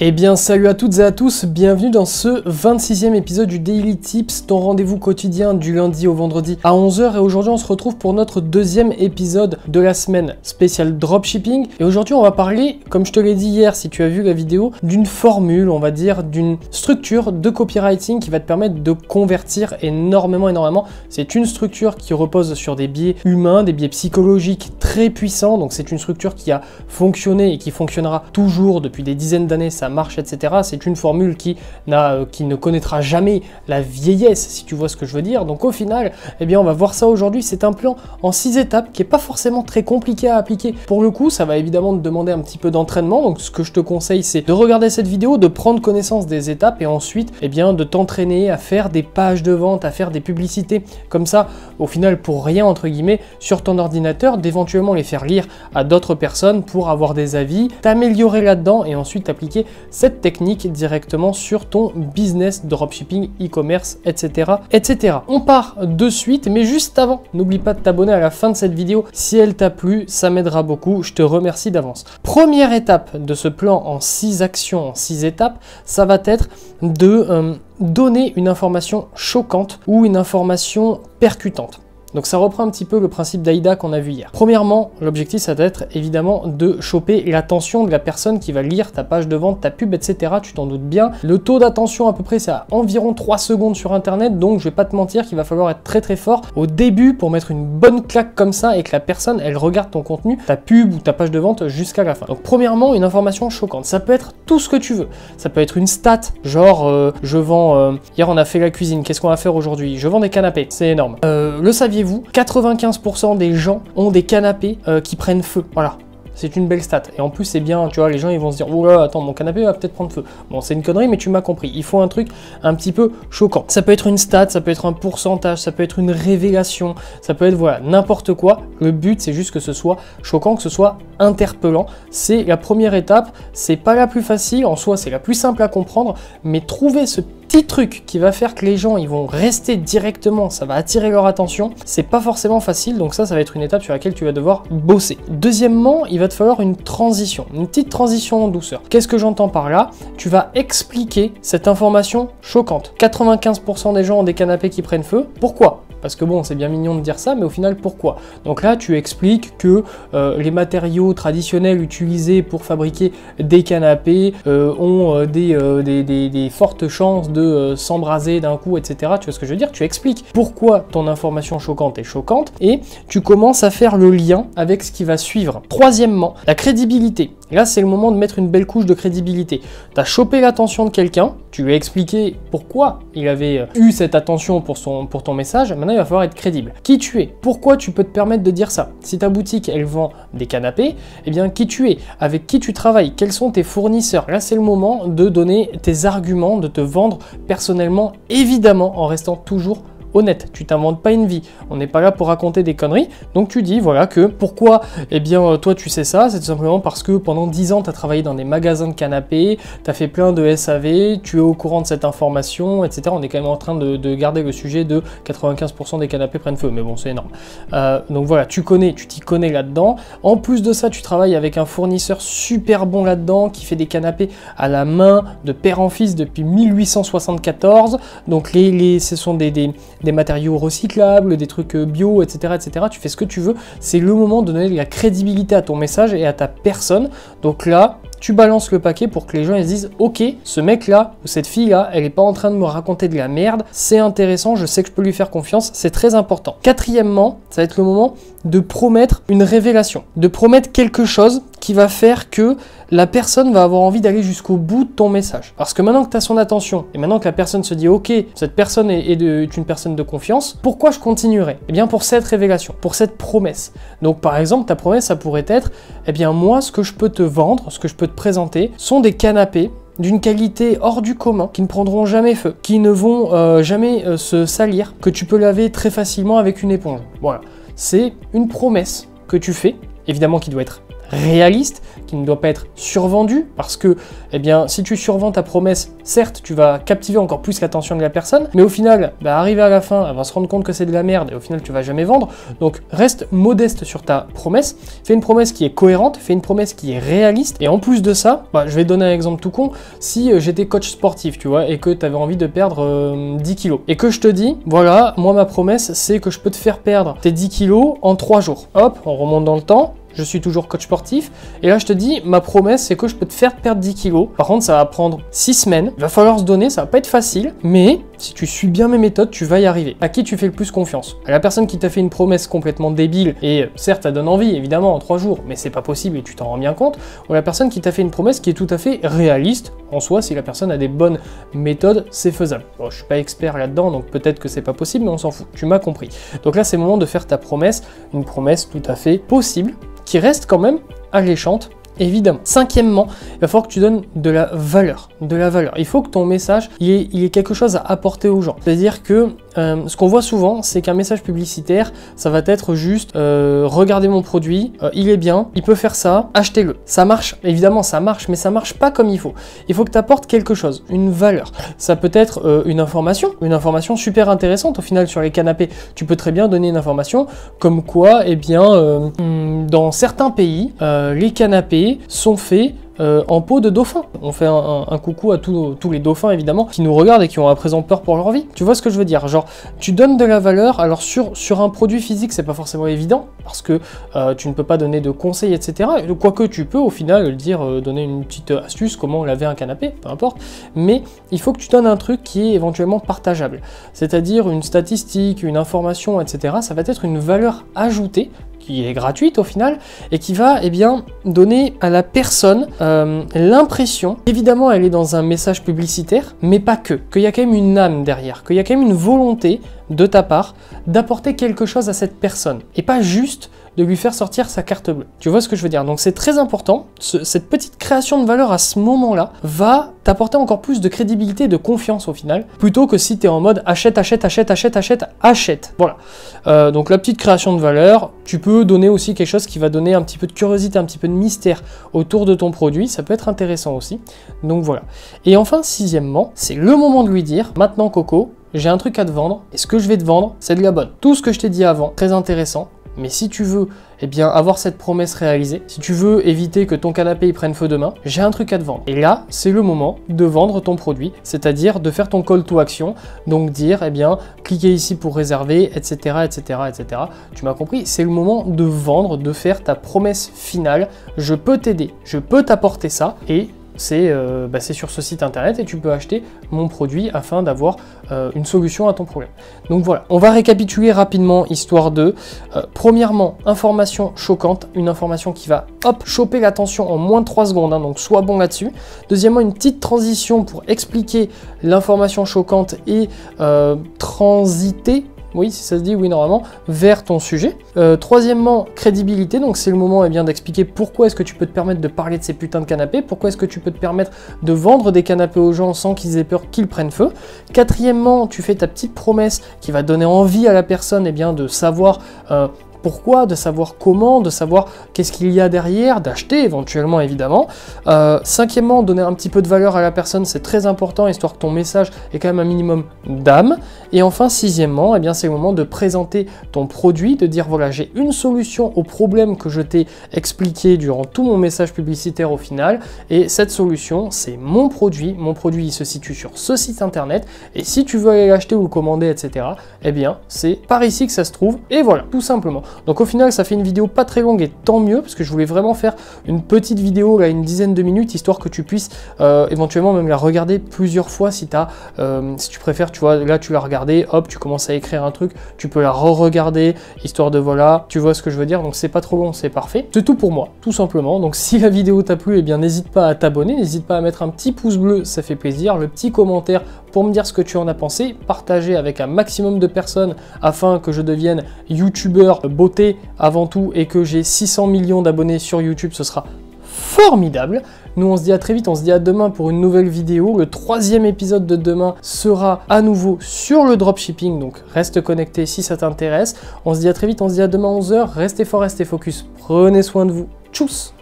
Eh bien salut à toutes et à tous, bienvenue dans ce 26e épisode du Daily Tips, ton rendez-vous quotidien du lundi au vendredi à 11 h. Et aujourd'hui on se retrouve pour notre deuxième épisode de la semaine spéciale dropshipping. Et aujourd'hui on va parler, comme je te l'ai dit hier si tu as vu la vidéo, d'une formule, on va dire, d'une structure de copywriting qui va te permettre de convertir énormément. C'est une structure qui repose sur des biais humains, des biais psychologiques très puissants. Donc c'est une structure qui a fonctionné et qui fonctionnera toujours depuis des dizaines d'années, ça marche, etc. C'est une formule qui ne connaîtra jamais la vieillesse, si tu vois ce que je veux dire. Donc au final, eh bien on va voir ça aujourd'hui. C'est un plan en 6 étapes qui n'est pas forcément très compliqué à appliquer. Pour le coup, ça va évidemment te demander un petit peu d'entraînement. Donc ce que je te conseille, c'est de regarder cette vidéo, de prendre connaissance des étapes et ensuite, eh bien, de t'entraîner à faire des pages de vente, à faire des publicités comme ça, au final pour rien entre guillemets, sur ton ordinateur, d'éventuellement les faire lire à d'autres personnes pour avoir des avis, t'améliorer là-dedans et ensuite appliquer cette technique directement sur ton business, dropshipping, e-commerce, etc. On part de suite, mais juste avant, n'oublie pas de t'abonner à la fin de cette vidéo. Si elle t'a plu, ça m'aidera beaucoup, je te remercie d'avance. Première étape de ce plan en 6 actions, en 6 étapes, ça va être de donner une information choquante ou une information percutante. Donc ça reprend un petit peu le principe d'AIDA qu'on a vu hier. Premièrement, l'objectif ça va être évidemment de choper l'attention de la personne qui va lire ta page de vente, ta pub, etc. Tu t'en doutes bien. Le taux d'attention à peu près c'est à environ 3 secondes sur internet, donc je vais pas te mentir qu'il va falloir être très fort au début pour mettre une bonne claque comme ça et que la personne elle regarde ton contenu, ta pub ou ta page de vente jusqu'à la fin. Donc premièrement, une information choquante. Ça peut être tout ce que tu veux. Ça peut être une stat, genre je vends, hier on a fait la cuisine, qu'est-ce qu'on va faire aujourd'hui? Je vends des canapés, c'est énorme. Le saviez-vous, 95% des gens ont des canapés qui prennent feu. Voilà. C'est une belle stat. Et en plus, c'est bien, tu vois, les gens, ils vont se dire, oh là, attends, mon canapé va peut-être prendre feu. Bon, c'est une connerie, mais tu m'as compris. Il faut un truc un petit peu choquant. Ça peut être une stat, ça peut être un pourcentage, ça peut être une révélation, ça peut être, voilà, n'importe quoi. Le but, c'est juste que ce soit choquant, que ce soit interpellant. C'est la première étape. C'est pas la plus facile. En soi, c'est la plus simple à comprendre. Mais trouver ce petit truc qui va faire que les gens, ils vont rester directement, ça va attirer leur attention. C'est pas forcément facile. Donc ça va être une étape sur laquelle tu vas devoir bosser. Deuxièmement, il va te falloir une transition, une petite transition en douceur. Qu'est-ce que j'entends par là? Tu vas expliquer cette information choquante. 95% des gens ont des canapés qui prennent feu. Pourquoi? Parce que bon, c'est bien mignon de dire ça, mais au final, pourquoi? Donc là, tu expliques que les matériaux traditionnels utilisés pour fabriquer des canapés ont des fortes chances de s'embraser d'un coup, etc. Tu vois ce que je veux dire? Tu expliques pourquoi ton information choquante est choquante et tu commences à faire le lien avec ce qui va suivre. Troisièmement, la crédibilité. Là, c'est le moment de mettre une belle couche de crédibilité. Tu as chopé l'attention de quelqu'un, tu lui as expliqué pourquoi il avait eu cette attention pour ton message. Maintenant, il va falloir être crédible. Qui tu es? Pourquoi tu peux te permettre de dire ça? Si ta boutique, elle vend des canapés, eh bien, qui tu es? Avec qui tu travailles? Quels sont tes fournisseurs? Là, c'est le moment de donner tes arguments, de te vendre personnellement, évidemment, en restant toujours honnête, tu t'inventes pas une vie, on n'est pas là pour raconter des conneries, donc tu dis voilà que pourquoi, eh bien toi tu sais ça, c'est tout simplement parce que pendant 10 ans tu as travaillé dans des magasins de canapés, tu as fait plein de SAV, tu es au courant de cette information, etc. On est quand même en train de garder le sujet de 95% des canapés prennent feu, mais bon c'est énorme. Donc voilà, tu t'y connais là-dedans. En plus de ça, tu travailles avec un fournisseur super bon là-dedans qui fait des canapés à la main de père en fils depuis 1874, donc ce sont des matériaux recyclables, des trucs bio, etc. Tu fais ce que tu veux. C'est le moment de donner de la crédibilité à ton message et à ta personne. Donc là, tu balances le paquet pour que les gens ils se disent ok, ce mec-là ou cette fille-là, elle n'est pas en train de me raconter de la merde, c'est intéressant, je sais que je peux lui faire confiance, c'est très important. Quatrièmement, ça va être le moment de promettre une révélation, de promettre quelque chose qui va faire que la personne va avoir envie d'aller jusqu'au bout de ton message. Parce que maintenant que tu as son attention et maintenant que la personne se dit ok, cette personne est une personne de confiance, pourquoi je continuerai? Eh bien pour cette révélation, pour cette promesse. Donc par exemple, ta promesse, ça pourrait être, eh bien moi, ce que je peux te vendre, ce que je peux te présenter, sont des canapés d'une qualité hors du commun, qui ne prendront jamais feu, qui ne vont jamais se salir, que tu peux laver très facilement avec une éponge. Voilà, c'est une promesse que tu fais, évidemment qui doit être réaliste, qui ne doit pas être survendu, parce que, eh bien, si tu survends ta promesse, certes, tu vas captiver encore plus l'attention de la personne, mais au final, arrivé à la fin, elle va se rendre compte que c'est de la merde, et au final, tu vas jamais vendre. Donc, reste modeste sur ta promesse, fais une promesse qui est cohérente, fais une promesse qui est réaliste, et en plus de ça, je vais donner un exemple tout con, si j'étais coach sportif, tu vois, et que tu avais envie de perdre 10 kilos, et que je te dis, voilà, moi, ma promesse, c'est que je peux te faire perdre tes 10 kilos en 3 jours. Hop, on remonte dans le temps. Je suis toujours coach sportif, et là je te dis, ma promesse c'est que je peux te faire perdre 10 kilos. Par contre ça va prendre 6 semaines, il va falloir se donner, ça va pas être facile, mais si tu suis bien mes méthodes, tu vas y arriver. À qui tu fais le plus confiance? À la personne qui t'a fait une promesse complètement débile, et certes ça donne envie évidemment en 3 jours, mais c'est pas possible et tu t'en rends bien compte, ou la personne qui t'a fait une promesse qui est tout à fait réaliste, en soi si la personne a des bonnes méthodes, c'est faisable. Bon, je suis pas expert là-dedans, donc peut-être que c'est pas possible, mais on s'en fout, tu m'as compris. Donc là c'est le moment de faire ta promesse, une promesse tout à fait possible, qui reste quand même alléchante, évidemment. Cinquièmement, il va falloir que tu donnes de la valeur, Il faut que ton message, il ait quelque chose à apporter aux gens. C'est-à-dire que ce qu'on voit souvent, c'est qu'un message publicitaire, ça va être juste regardez mon produit, il est bien, il peut faire ça, achetez-le. Ça marche, évidemment ça marche, mais ça marche pas comme il faut. Il faut que tu apportes quelque chose, une valeur. Ça peut être une information super intéressante au final sur les canapés. Tu peux très bien donner une information comme quoi, eh bien, dans certains pays, les canapés sont faits en peau de dauphin. On fait un coucou à tous les dauphins évidemment qui nous regardent et qui ont à présent peur pour leur vie. Tu vois ce que je veux dire? Genre, tu donnes de la valeur. Alors sur un produit physique, c'est pas forcément évident parce que tu ne peux pas donner de conseils, etc. Quoique tu peux au final dire, donner une petite astuce, comment laver un canapé, peu importe. Mais il faut que tu donnes un truc qui est éventuellement partageable. C'est-à-dire une statistique, une information, etc. Ça va être une valeur ajoutée qui est gratuite au final, et qui va donner à la personne l'impression, évidemment elle est dans un message publicitaire, mais pas qu'il y a quand même une âme derrière, qu'il y a quand même une volonté de ta part d'apporter quelque chose à cette personne, et pas juste de lui faire sortir sa carte bleue. Tu vois ce que je veux dire? Donc c'est très important, cette petite création de valeur à ce moment-là va t'apporter encore plus de crédibilité et de confiance au final, plutôt que si tu es en mode achète. Voilà. Donc la petite création de valeur, tu peux donner aussi quelque chose qui va donner un petit peu de curiosité, un petit peu de mystère autour de ton produit, ça peut être intéressant aussi. Donc voilà. Et enfin, sixièmement, c'est le moment de lui dire, maintenant Coco, j'ai un truc à te vendre, et ce que je vais te vendre, c'est de la bonne. Tout ce que je t'ai dit avant, très intéressant, mais si tu veux avoir cette promesse réalisée, si tu veux éviter que ton canapé il prenne feu demain, j'ai un truc à te vendre. Et là, c'est le moment de vendre ton produit, c'est-à-dire de faire ton call to action, donc dire, cliquez ici pour réserver, etc., etc., etc. Tu m'as compris? C'est le moment de vendre, de faire ta promesse finale. Je peux t'aider, je peux t'apporter ça, et c'est sur ce site internet et tu peux acheter mon produit afin d'avoir une solution à ton problème. Donc voilà, on va récapituler rapidement histoire de premièrement, information choquante, une information qui va choper l'attention en moins de 3 secondes, donc sois bon là-dessus. Deuxièmement, une petite transition pour expliquer l'information choquante et transiter, oui, si ça se dit, oui, normalement, vers ton sujet. Troisièmement, crédibilité, donc c'est le moment d'expliquer pourquoi est-ce que tu peux te permettre de parler de ces putains de canapés, pourquoi est-ce que tu peux te permettre de vendre des canapés aux gens sans qu'ils aient peur qu'ils prennent feu. Quatrièmement, tu fais ta petite promesse qui va donner envie à la personne de savoir pourquoi, de savoir comment, de savoir qu'est-ce qu'il y a derrière, d'acheter éventuellement évidemment. Cinquièmement, donner un petit peu de valeur à la personne, c'est très important, histoire que ton message ait quand même un minimum d'âme. Et enfin, sixièmement, c'est le moment de présenter ton produit, de dire voilà, j'ai une solution au problème que je t'ai expliqué durant tout mon message publicitaire au final, et cette solution, c'est mon produit il se situe sur ce site internet, et si tu veux aller l'acheter ou le commander, etc., c'est par ici que ça se trouve, et voilà, tout simplement. Donc au final, ça fait une vidéo pas très longue et tant mieux, parce que je voulais vraiment faire une petite vidéo, là, une dizaine de minutes, histoire que tu puisses éventuellement même la regarder plusieurs fois si tu préfères, tu vois, là tu l'as regardé, hop, tu commences à écrire un truc, tu peux la re-regarder, histoire de voilà, tu vois ce que je veux dire, donc c'est pas trop long, c'est parfait. C'est tout pour moi, tout simplement. Donc si la vidéo t'a plu, n'hésite pas à t'abonner, n'hésite pas à mettre un petit pouce bleu, ça fait plaisir, le petit commentaire pour me dire ce que tu en as pensé, partager avec un maximum de personnes afin que je devienne youtubeur beauté avant tout et que j'ai 600 millions d'abonnés sur YouTube, ce sera formidable. Nous on se dit à très vite, on se dit à demain pour une nouvelle vidéo. Le 3e épisode de demain sera à nouveau sur le dropshipping, donc reste connecté si ça t'intéresse. On se dit à très vite, on se dit à demain 11 h, restez fort, restez focus, prenez soin de vous, tchuss.